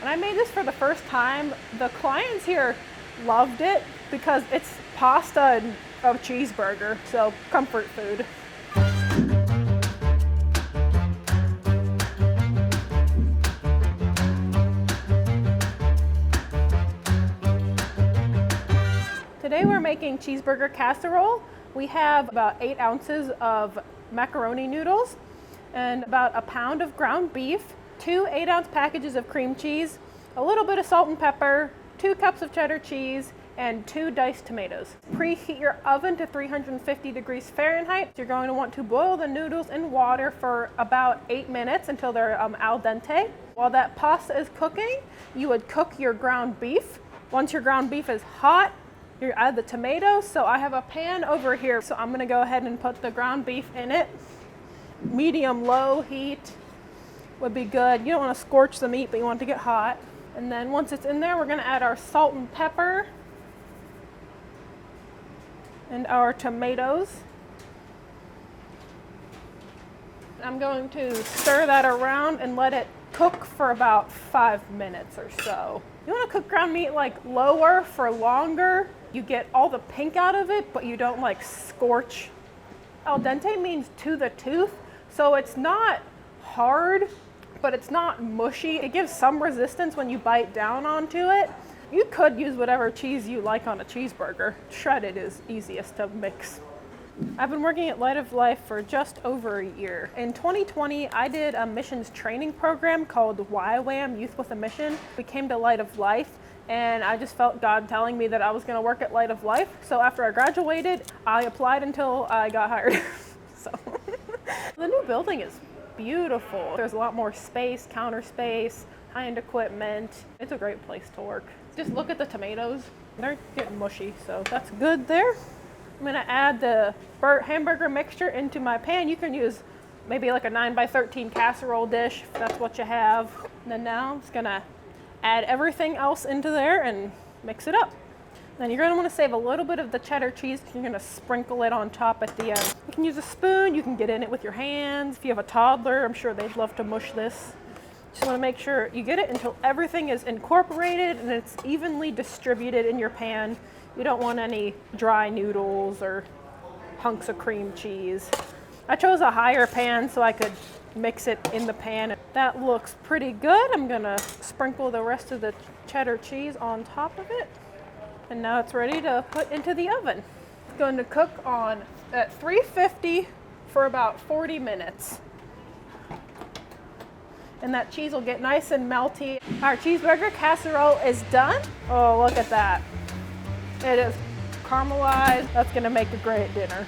When I made this for the first time, the clients here loved it because it's pasta and a cheeseburger, so comfort food. Today we're making cheeseburger casserole. We have about 8 ounces of macaroni noodles and about a pound of ground beef, 2 8-ounce packages of cream cheese, a little bit of salt and pepper, 2 cups of cheddar cheese, and 2 diced tomatoes. Preheat your oven to 350 degrees Fahrenheit. You're going to want to boil the noodles in water for about 8 minutes until they're al dente. While that pasta is cooking, you would cook your ground beef. Once your ground beef is hot, you add the tomatoes. So I have a pan over here, so I'm gonna go ahead and put the ground beef in it. Medium-low heat would be good. You don't wanna scorch the meat, but you want it to get hot. And then once it's in there, we're gonna add our salt and pepper and our tomatoes. I'm going to stir that around and let it cook for about 5 minutes or so. You wanna cook ground meat like lower for longer. You get all the pink out of it, but you don't like scorch. Al dente means to the tooth, so it's not hard, but it's not mushy. It gives some resistance when you bite down onto it. You could use whatever cheese you like on a cheeseburger. Shredded is easiest to mix. I've been working at Light of Life for just over a year. In 2020, I did a missions training program called YWAM, Youth with a Mission. We came to Light of Life, and I just felt God telling me that I was gonna work at Light of Life. So after I graduated, I applied until I got hired. So the new building is beautiful. There's a lot more space, counter space, high-end equipment. It's a great place to work. Just look at the tomatoes. They're getting mushy, so that's good there. I'm gonna add the hamburger mixture into my pan. You can use maybe like a 9x13 casserole dish if that's what you have. And then now I'm just gonna add everything else into there and mix it up. Then you're gonna wanna save a little bit of the cheddar cheese because you're gonna sprinkle it on top at the end. You can use a spoon, you can get in it with your hands. If you have a toddler, I'm sure they'd love to mush this. Just wanna make sure you get it until everything is incorporated and it's evenly distributed in your pan. You don't want any dry noodles or hunks of cream cheese. I chose a higher pan so I could mix it in the pan. That looks pretty good. I'm gonna sprinkle the rest of the cheddar cheese on top of it. And now it's ready to put into the oven. It's going to cook at 350 for about 40 minutes. And that cheese will get nice and melty. Our cheeseburger casserole is done. Oh, look at that. It is caramelized. That's gonna make a great dinner.